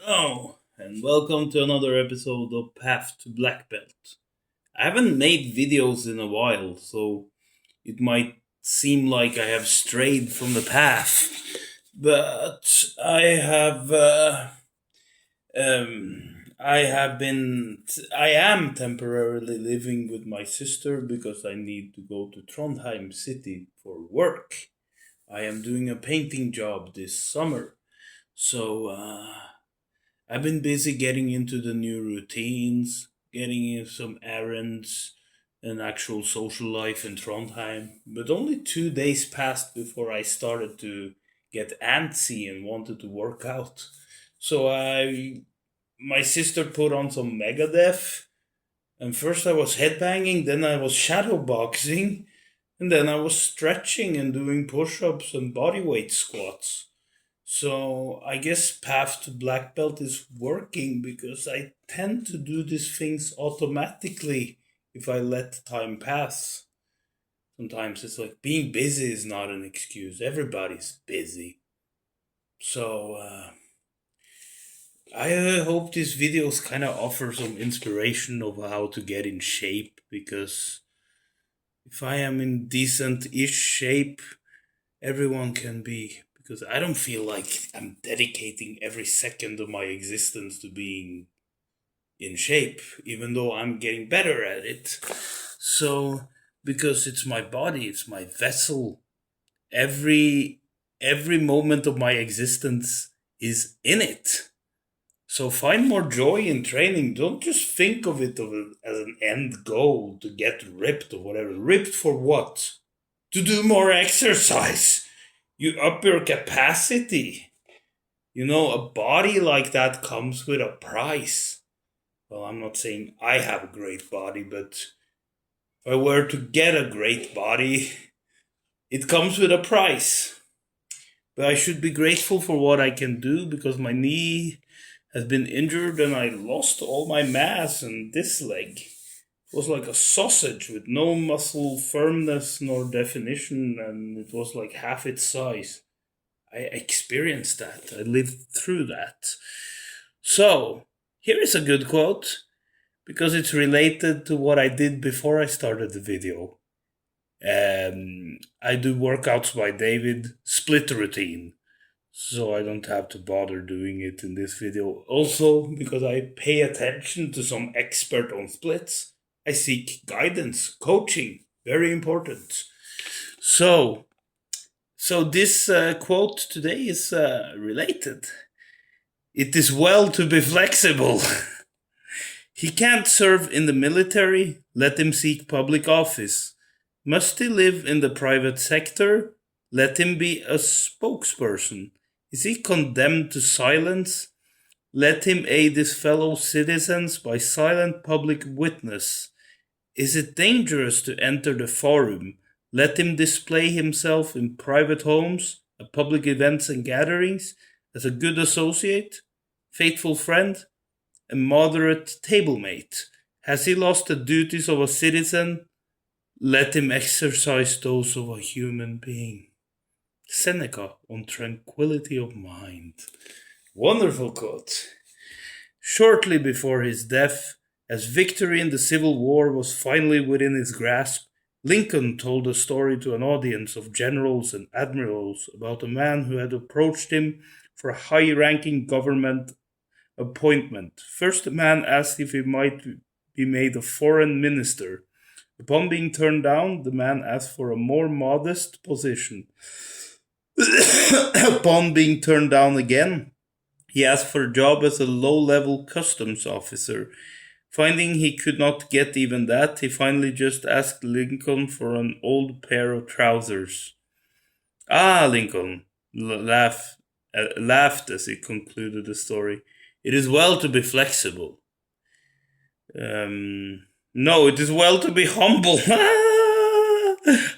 Oh, and welcome to another episode of Path to Black Belt. I haven't made videos in a while, so it might seem like I have strayed from the path, but I am temporarily living with my sister because I need to go to Trondheim City for work. I am doing a painting job this summer, so I've been busy getting into the new routines, getting in some errands, and actual social life in Trondheim. But only 2 days passed before I started to get antsy and wanted to work out. My sister put on some Megadeth, and first I was headbanging, then I was shadowboxing, and then I was stretching and doing push-ups and bodyweight squats. So I guess Path to Black Belt is working because I tend to do these things automatically if I let time pass. Sometimes it's like being busy is not an excuse. Everybody's busy. So I hope these videos kind of offer some inspiration of how to get in shape because if I am in decent-ish shape, everyone can be, because I don't feel like I'm dedicating every second of my existence to being in shape, even though I'm getting better at it. So, because it's my body, it's my vessel, every every moment of my existence is in it. So find more joy in training. Don't just think of it as an end goal to get ripped or whatever. Ripped for what? To do more exercise. You up your capacity. A body like that comes with a price. Well, I'm not saying I have a great body, but if I were to get a great body, it comes with a price. But I should be grateful for what I can do because my knee has been injured and I lost all my mass, and this leg was like a sausage with no muscle firmness nor definition, and it was like half its size. I experienced that. I lived through that. So, here is a good quote because it's related to what I did before I started the video. I do workouts by David, split routine, so I don't have to bother doing it in this video. Also, because I pay attention to some expert on splits, I seek guidance, coaching, very important. So, so this quote today is related. It is well to be flexible. He can't serve in the military, let him seek public office. Must he live in the private sector? Let him be a spokesperson. Is he condemned to silence? Let him aid his fellow citizens by silent public witness. Is it dangerous to enter the forum? Let him display himself in private homes, at public events and gatherings, as a good associate, faithful friend, and moderate tablemate. Has he lost the duties of a citizen? Let him exercise those of a human being. Seneca on tranquility of mind. Wonderful quote. Shortly before his death, as victory in the Civil War was finally within his grasp, Lincoln told a story to an audience of generals and admirals about a man who had approached him for a high ranking government appointment. First, the man asked if he might be made a foreign minister. Upon being turned down, the man asked for a more modest position. Upon being turned down again, he asked for a job as a low-level customs officer. Finding he could not get even that, he finally just asked Lincoln for an old pair of trousers. Ah, Lincoln laughed as he concluded the story. It is well to be flexible. No, it is well to be humble.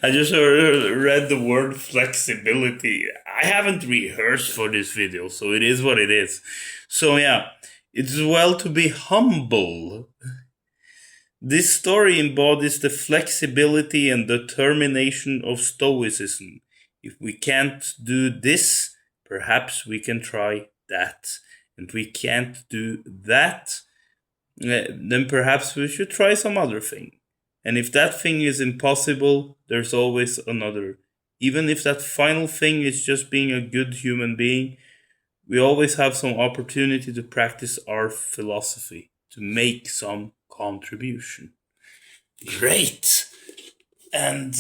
I just read the word flexibility. I haven't rehearsed for this video, so it is what it is. So yeah, it is well to be humble. This story embodies the flexibility and determination of Stoicism. If we can't do this, perhaps we can try that. and we can't do that, then perhaps we should try some other thing. And if that thing is impossible, there's always another. Even if that final thing is just being a good human being, we always have some opportunity to practice our philosophy, to make some contribution. Great! And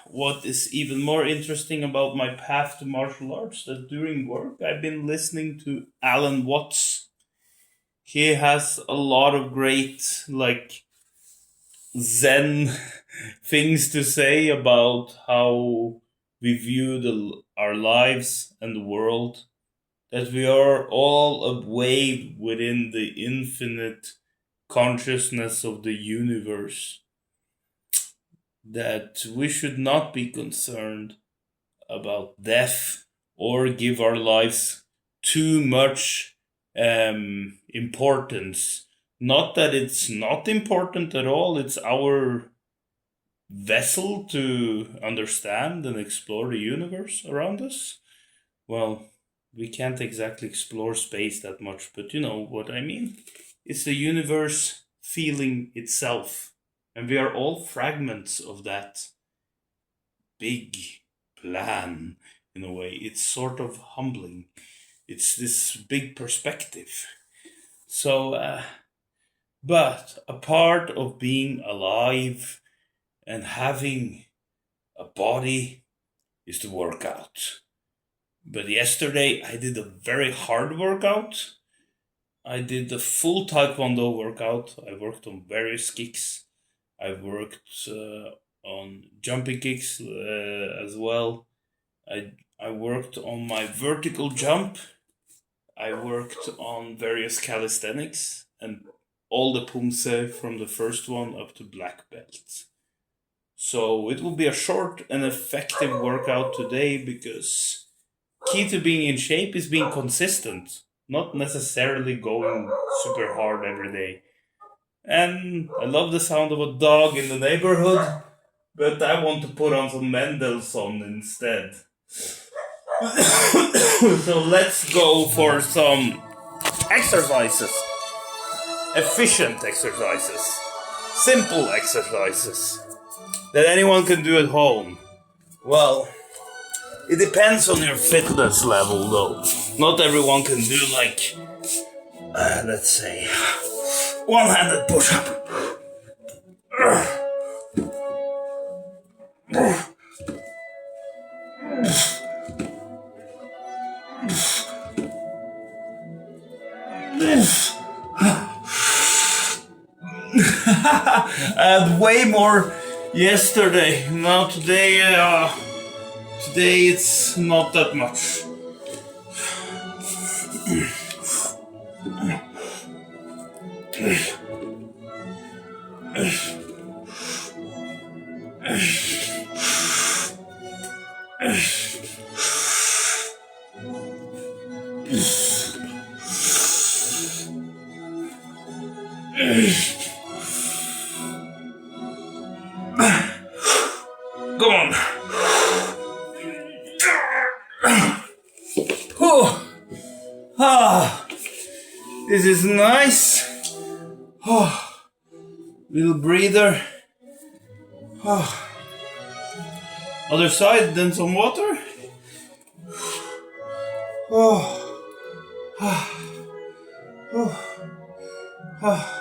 what is even more interesting about my path to martial arts, that during work I've been listening to Alan Watts. He has a lot of great, Zen things to say about how we view our lives and the world, that we are all a wave within the infinite consciousness of the universe, that we should not be concerned about death or give our lives too much importance. Not that it's not important at all, it's our vessel to understand and explore the universe around us. Well, we can't exactly explore space that much, but you know what I mean. It's the universe feeling itself, and we are all fragments of that big plan in a way. It's sort of humbling. It's this big perspective. So, but a part of being alive and having a body is to work out. But yesterday I did a very hard workout. I did the full Taekwondo workout. I worked on various kicks. I worked on jumping kicks as well. I worked on my vertical jump. I worked on various calisthenics and all the pumse from the first one up to black belt. So it will be a short and effective workout today, because key to being in shape is being consistent, not necessarily going super hard every day. And I love the sound of a dog in the neighborhood, but I want to put on some Mendelssohn instead. So let's go for some exercises. Efficient exercises. Simple exercises that anyone can do at home. Well, it depends on your fitness level though. Not everyone can do let's say, one-handed push-up. I had way more yesterday. Now today it's not that much. Come on. Oh. Ah. This is nice. Oh. Little breather. Oh. Other side, then some water. Oh. Ah. Oh. Ah.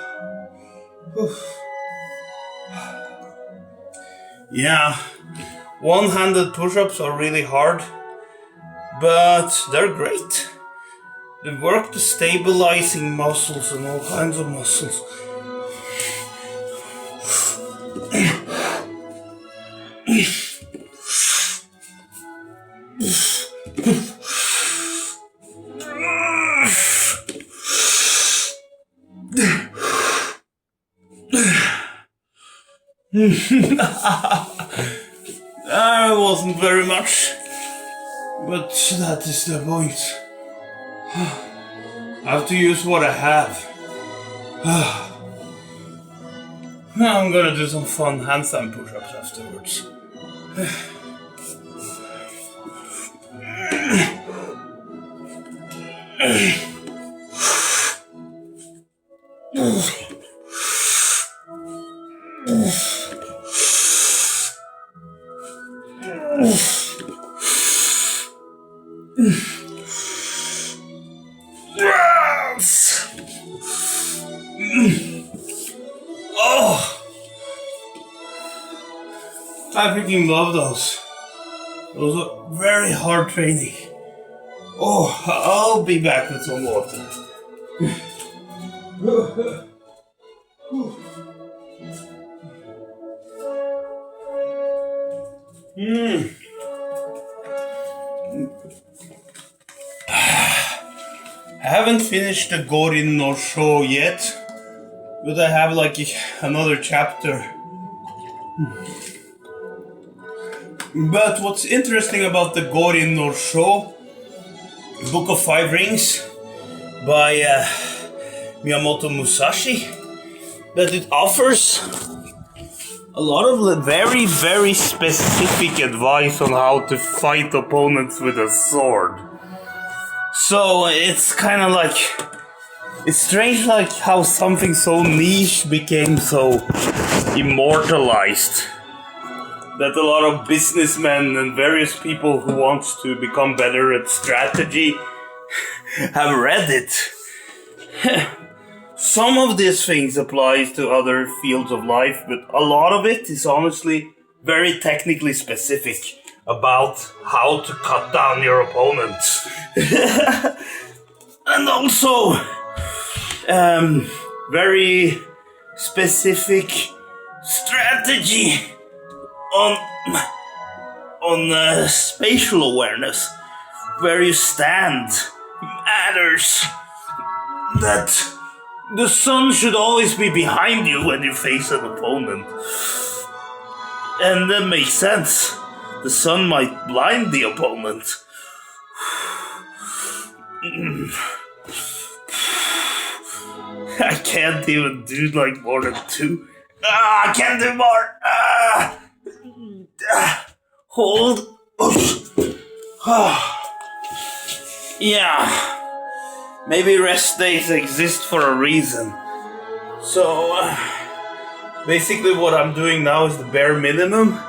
Oh. Yeah, one-handed push-ups are really hard, but they're great. They work the stabilizing muscles and all kinds of muscles. Wasn't very much, but that is the point. I have to use what I have. Now I'm gonna do some fun handstand push-ups afterwards. Oh, I freaking love those. Those are very hard training. Oh, I'll be back with some water. I haven't finished the Gorin no Sho yet, but I have like another chapter. But what's interesting about the Gorin no Sho, Book of Five Rings, by Miyamoto Musashi, that it offers a lot of very, very specific advice on how to fight opponents with a sword. So it's kind of like, it's strange like how something so niche became so immortalized, that a lot of businessmen and various people who want to become better at strategy have read it. Some of these things applies to other fields of life, but a lot of it is honestly very technically specific about how to cut down your opponents. And also very specific strategy on spatial awareness. Where you stand matters. That the sun should always be behind you when you face an opponent. And that makes sense. The sun might blind the opponent. I can't even do like more than two. I can't do more. Hold. Yeah. Maybe rest days exist for a reason. So, basically what I'm doing now is the bare minimum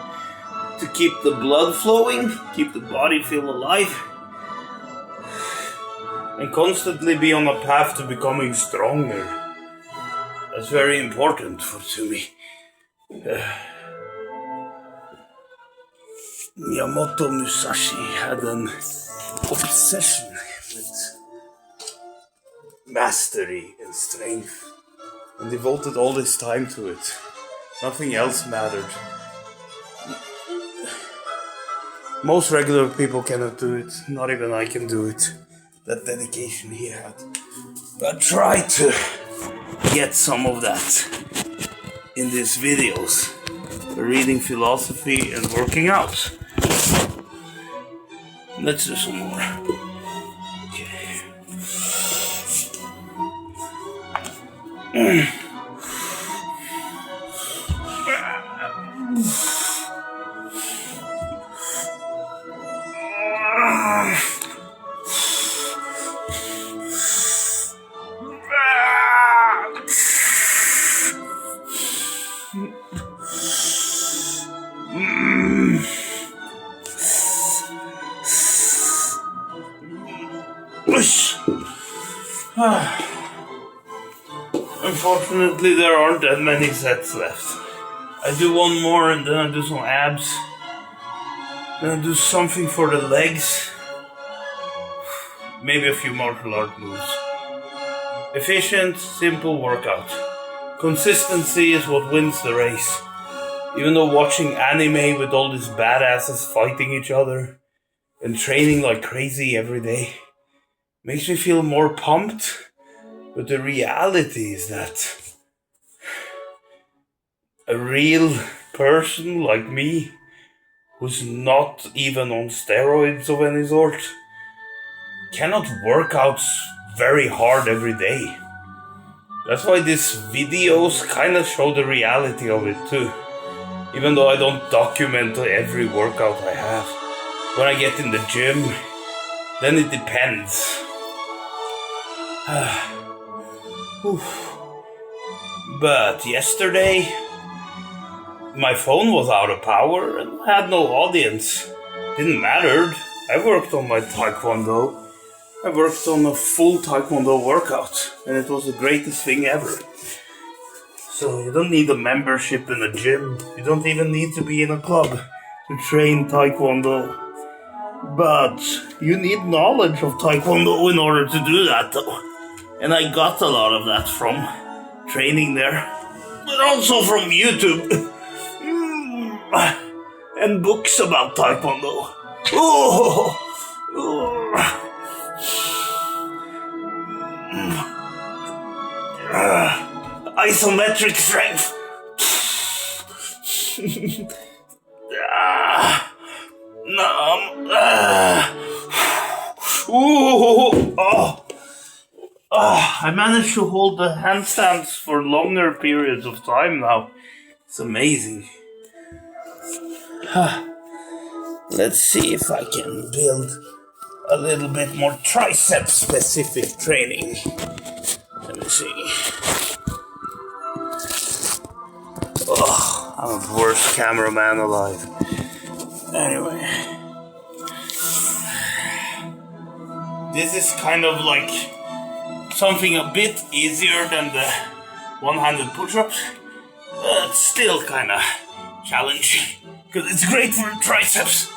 to keep the blood flowing, keep the body feel alive, and constantly be on a path to becoming stronger. That's very important to me. Miyamoto Musashi had an obsession with mastery and strength, and devoted all his time to it. Nothing else mattered. Most regular people cannot do it, not even I can do it. That dedication he had. But I try to get some of that in these videos. Reading philosophy and working out. Let's do some more. Okay. Unfortunately, there aren't that many sets left. I do one more and then I do some abs. Then I do something for the legs. Maybe a few martial art moves. Efficient, simple workout. Consistency is what wins the race. Even though watching anime with all these badasses fighting each other and training like crazy every day makes me feel more pumped. But the reality is that a real person like me, who's not even on steroids of any sort, cannot work out very hard every day. That's why these videos kind of show the reality of it too. Even though I don't document every workout I have. When I get in the gym, then it depends. But yesterday, my phone was out of power and had no audience. Didn't matter. I worked on my taekwondo. I worked on a full taekwondo workout, and it was the greatest thing ever. So you don't need a membership in a gym. You don't even need to be in a club to train taekwondo. But you need knowledge of taekwondo in order to do that, though. And I got a lot of that from training there, but also from YouTube and books about taekwondo. Oh, isometric strength. I managed to hold the handstands for longer periods of time now. It's amazing. Let's see if I can build a little bit more tricep specific training. Let me see. I'm the worst cameraman alive. Anyway. This is kind of like something a bit easier than the one-handed push-ups. But still kind of challenging. Because it's great for triceps.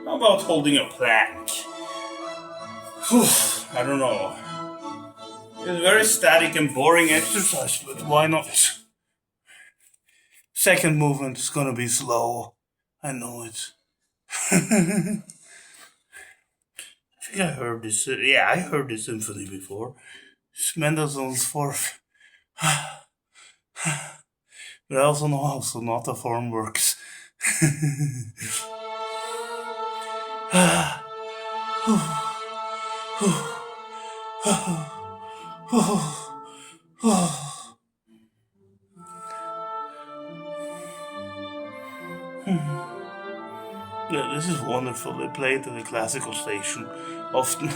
How about holding a plank? I don't know. It's a very static and boring exercise, but why not? Second movement is gonna be slow. I know it. I think I heard this. Yeah, I heard this symphony before. It's Mendelssohn's fourth. But I also know how sonata form works. Yeah, this is wonderful. They play it at the classical station often.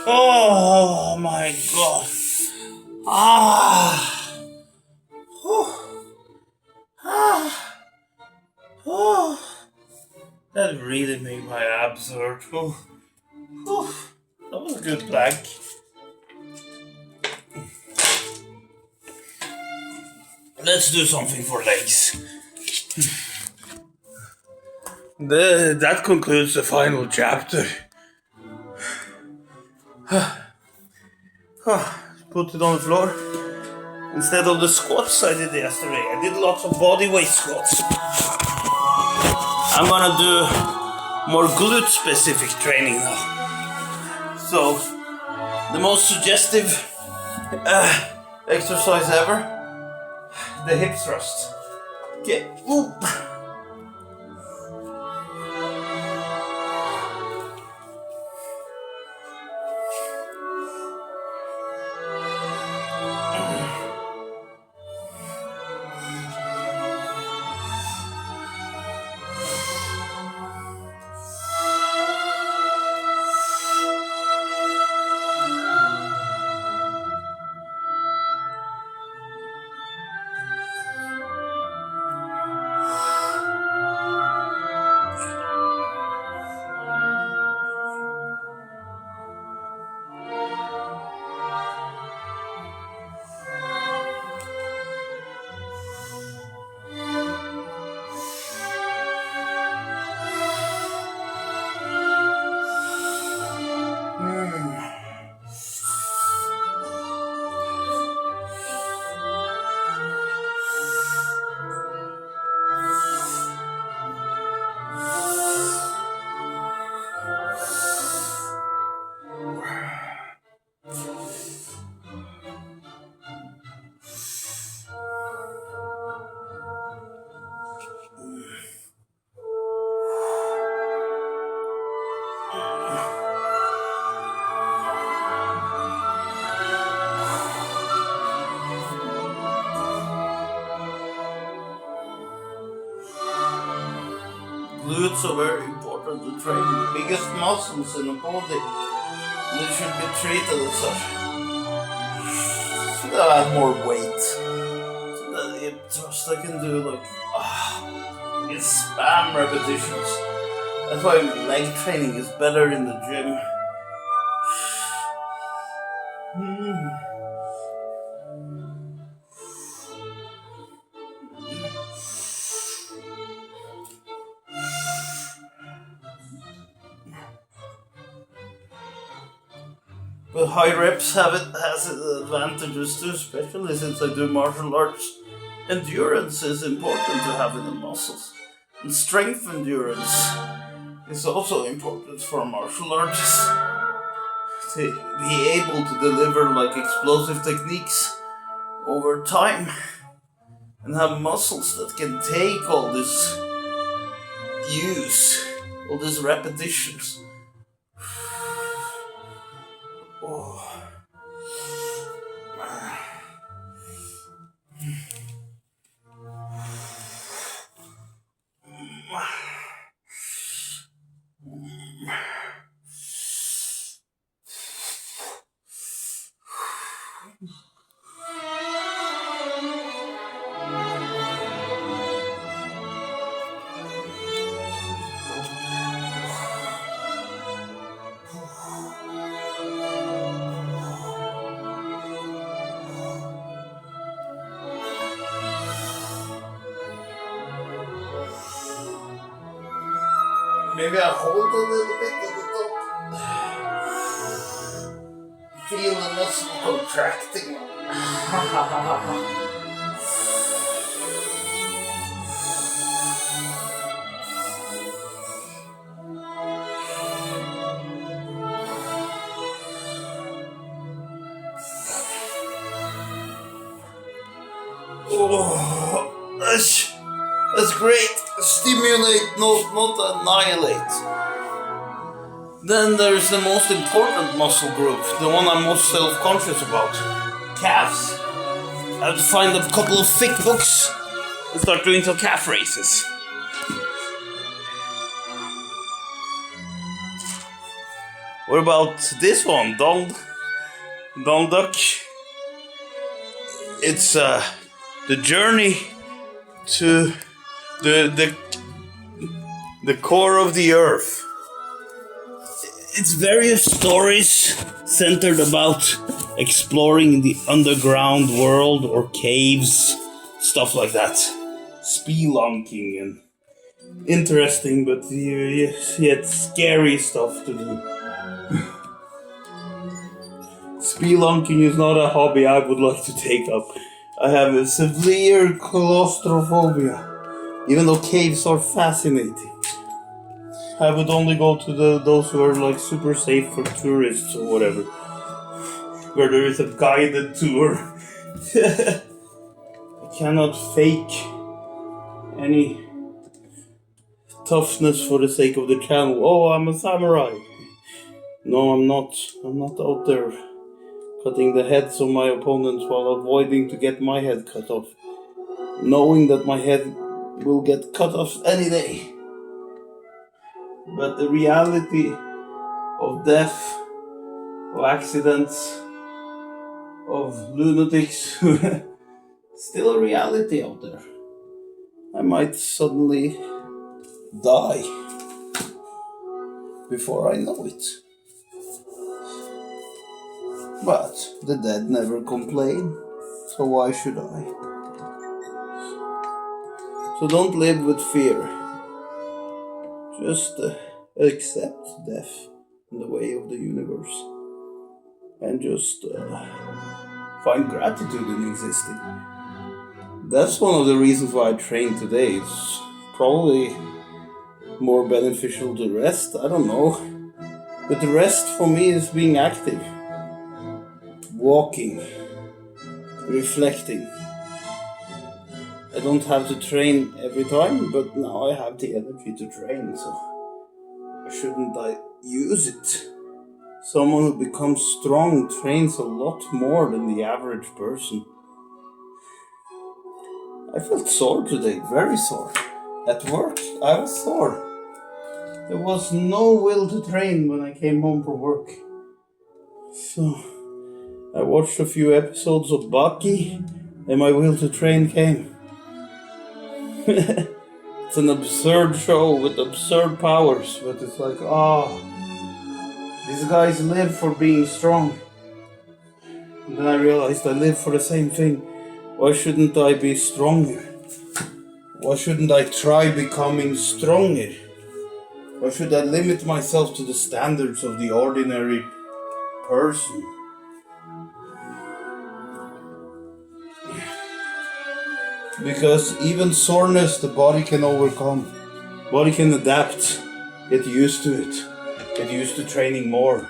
Oh my god. Ah. Oh. Ah. Oh. That really made my abs hurt. Oh. Oh. That was a good plank. Let's do something for legs. That concludes the final chapter. Put it on the floor. Instead of the squats I did yesterday, I did lots of body weight squats. I'm gonna do more glute specific training now. So, the most suggestive exercise ever, the hip thrust. Okay, whoop. Glutes are very important to train the biggest muscles in the body. They should be treated as such. Should I add more weight? So that hip thrust I can do like spam repetitions. That's why leg training is better in the gym. But high reps has its advantages too, especially since I do martial arts. Endurance is important to have in the muscles. And strength endurance is also important for martial artists. To be able to deliver like explosive techniques over time. And have muscles that can take all this use, all these repetitions. Oh. Maybe I hold a little bit at the top. Feel the muscle contracting. Oh, that's great. Stimulate, not annihilate. Then there's the most important muscle group, the one I'm most self-conscious about. Calves. I have to find a couple of thick books and start doing some calf raises. What about this one, Donald Duck? It's the journey to the the core of the earth. It's various stories centered about exploring the underground world or caves, stuff like that. Spelunking and interesting, but yet scary stuff to do. Spelunking is not a hobby I would like to take up. I have a severe claustrophobia, even though caves are fascinating. I would only go to those who are like super safe for tourists or whatever, where there is a guided tour. I cannot fake any toughness for the sake of the channel. Oh, I'm a samurai. No, I'm not. I'm not out there cutting the heads of my opponents while avoiding to get my head cut off, knowing that my head will get cut off any day. But the reality of death, of accidents, of lunatics, still a reality out there. I might suddenly die before I know it. But the dead never complain, so why should I? So don't live with fear. Just accept death in the way of the universe. And just find gratitude in existing. That's one of the reasons why I train today. It's probably more beneficial to rest, I don't know. But the rest for me is being active. Walking. Reflecting. I don't have to train every time, but now I have the energy to train, so shouldn't I use it? Someone who becomes strong trains a lot more than the average person. I felt sore today, very sore. At work, I was sore. There was no will to train when I came home from work. So, I watched a few episodes of Baki, and my will to train came. It's an absurd show with absurd powers, but it's like, these guys live for being strong. And then I realized I live for the same thing. Why shouldn't I be stronger? Why shouldn't I try becoming stronger? Why should I limit myself to the standards of the ordinary person? Because even soreness the body can overcome. Body can adapt. Get used to it. Get used to training more.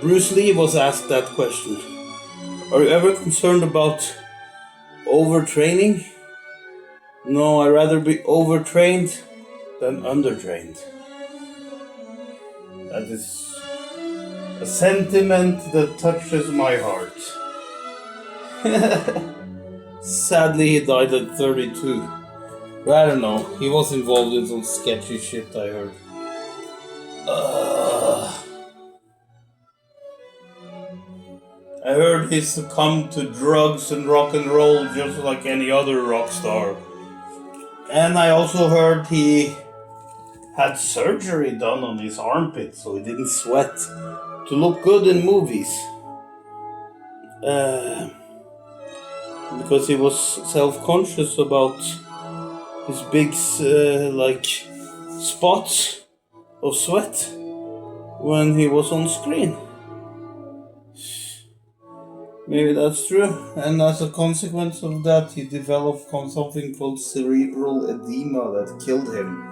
Bruce Lee was asked that question. Are you ever concerned about overtraining? No, I'd rather be overtrained than undertrained. That is a sentiment that touches my heart. Sadly, he died at 32. But I don't know, he was involved in some sketchy shit, I heard. I heard he succumbed to drugs and rock and roll just like any other rock star. And I also heard he had surgery done on his armpit so he didn't sweat to look good in movies. Because he was self-conscious about his big spots of sweat when he was on screen. Maybe that's true, and as a consequence of that he developed something called cerebral edema that killed him.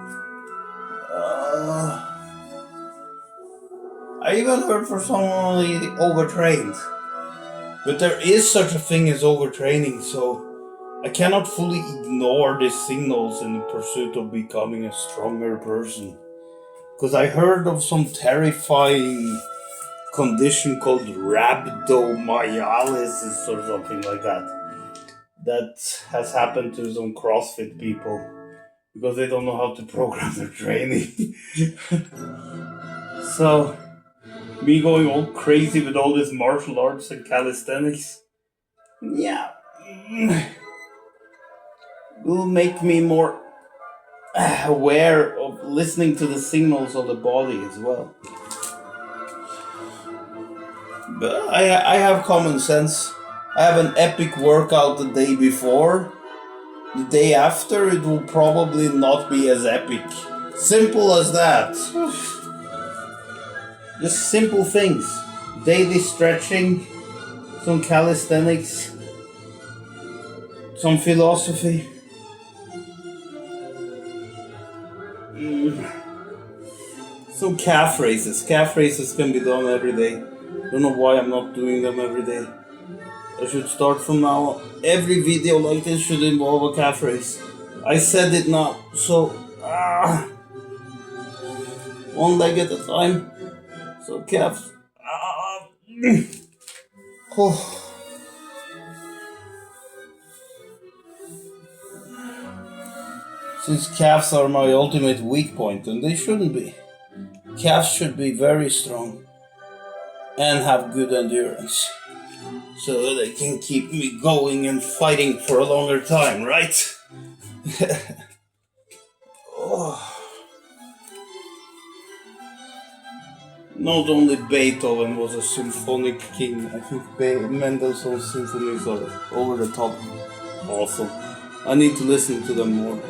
I even heard for someone he overtrained. But there is such a thing as overtraining, so I cannot fully ignore these signals in the pursuit of becoming a stronger person. Because I heard of some terrifying condition called rhabdomyolysis or something like that has happened to some CrossFit people because they don't know how to program their training. So, me going all crazy with all this martial arts and calisthenics, yeah, will make me more aware of listening to the signals of the body as well. But I have common sense. I have an epic workout the day before. The day after, it will probably not be as epic. Simple as that. Just simple things. Daily stretching, some calisthenics, some philosophy. Some calf raises. Calf raises can be done every day. Don't know why I'm not doing them every day. I should start from now on. Every video like this should involve a calf raise. I said it now, so one leg at a time. So calves. Oh. Since calves are my ultimate weak point, and they shouldn't be. Calves should be very strong and have good endurance, so that they can keep me going and fighting for a longer time, right? Oh. Not only Beethoven was a symphonic king, I think Mendelssohn's symphonies are over the top awesome. I need to listen to them more.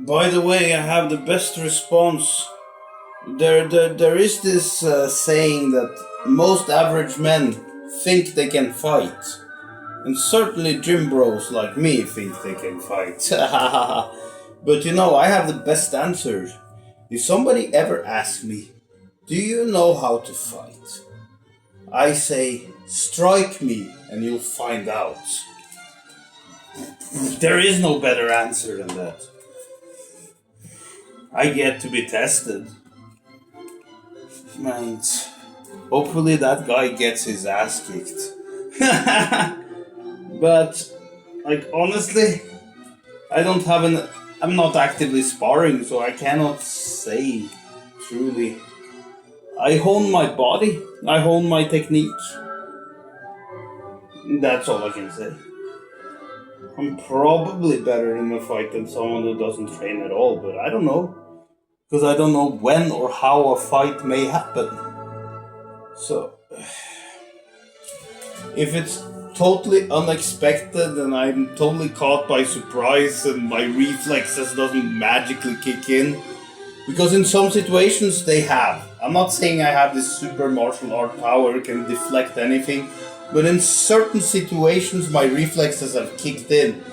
By the way, I have the best response. There is this saying that most average men think they can fight. And certainly gym bros like me think they can fight. But you know, I have the best answer. If somebody ever asks me, do you know how to fight? I say, strike me and you'll find out. There is no better answer than that. I get to be tested. And hopefully that guy gets his ass kicked. But, like, honestly, I'm not actively sparring, so I cannot say truly. I hone my body, I hone my technique. That's all I can say. I'm probably better in a fight than someone who doesn't train at all, but I don't know. Because I don't know when or how a fight may happen. So, if it's totally unexpected and I'm totally caught by surprise and my reflexes doesn't magically kick in, because in some situations they have. I'm not saying I have this super martial art power, can deflect anything, but in certain situations my reflexes have kicked in.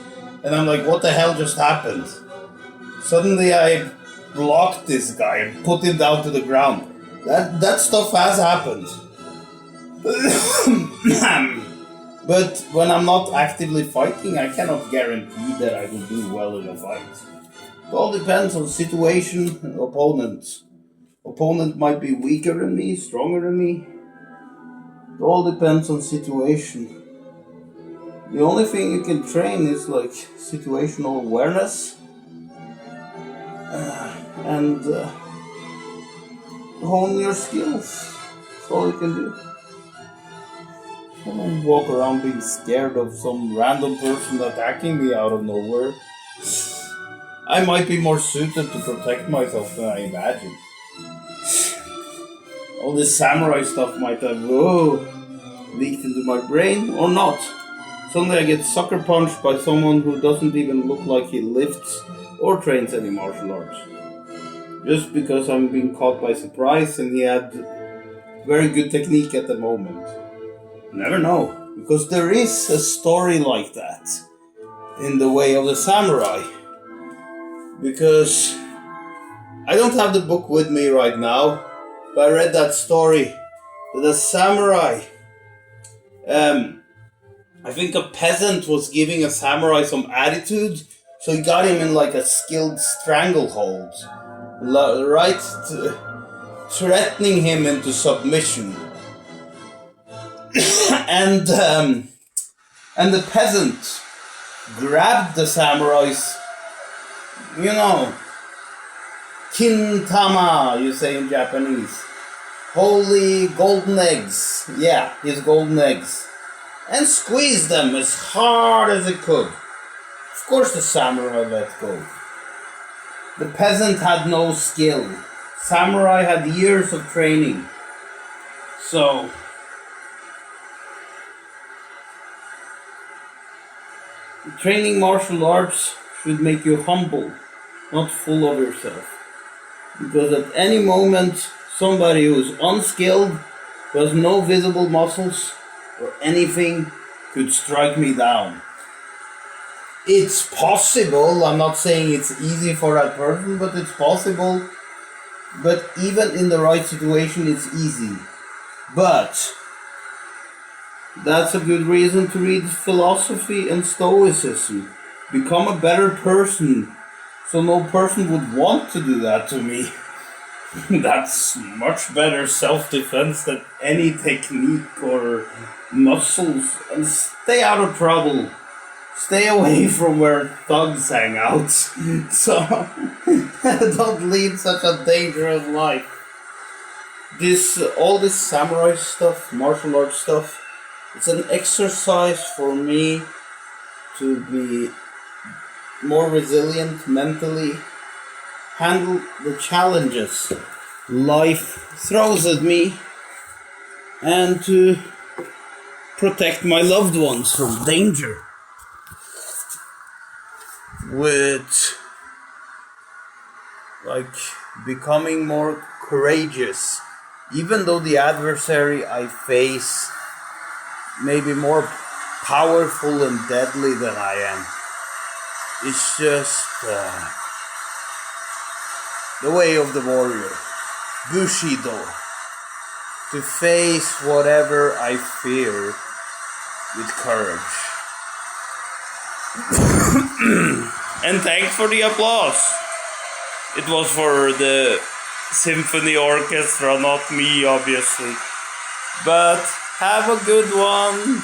And I'm like, what the hell just happened? Suddenly I blocked this guy and put him down to the ground. That stuff has happened. But when I'm not actively fighting, I cannot guarantee that I will do well in a fight. It all depends on situation and opponent. Opponent might be weaker than me, stronger than me. It all depends on situation. The only thing you can train is like situational awareness and hone your skills. That's all you can do. I don't walk around being scared of some random person attacking me out of nowhere. I might be more suited to protect myself than I imagine. All this samurai stuff might have leaked into my brain or not. Suddenly I get sucker punched by someone who doesn't even look like he lifts or trains any martial arts. Just because I'm being caught by surprise and he had very good technique at the moment. Never know, because there is a story like that in the way of the samurai. Because I don't have the book with me right now, But I read that story that a samurai, I think a peasant was giving a samurai some attitude, so he got him in like a skilled stranglehold, right, threatening him into submission. and the peasant grabbed the samurai's, kintama, you say in Japanese, holy golden eggs, his golden eggs, and squeezed them as hard as it could. Of course the samurai let go. The peasant had no skill. Samurai had years of training. So, training martial arts should make you humble, not full of yourself. Because at any moment, somebody who's unskilled, who has no visible muscles or anything, could strike me down. It's possible, I'm not saying it's easy for that person, but it's possible. But even in the right situation, it's easy. But that's a good reason to read philosophy and stoicism. Become a better person, so no person would want to do that to me. That's much better self-defense than any technique or muscles. And stay out of trouble. Stay away from where thugs hang out. So, don't lead such a dangerous life. All this samurai stuff, martial arts stuff, it's an exercise for me to be more resilient mentally, handle the challenges life throws at me, and to protect my loved ones from danger. With becoming more courageous, even though the adversary I face may be more powerful and deadly than I am. It's just the way of the warrior, Bushido, to face whatever I fear with courage. And thanks for the applause. It was for the symphony orchestra, not me, obviously. But have a good one.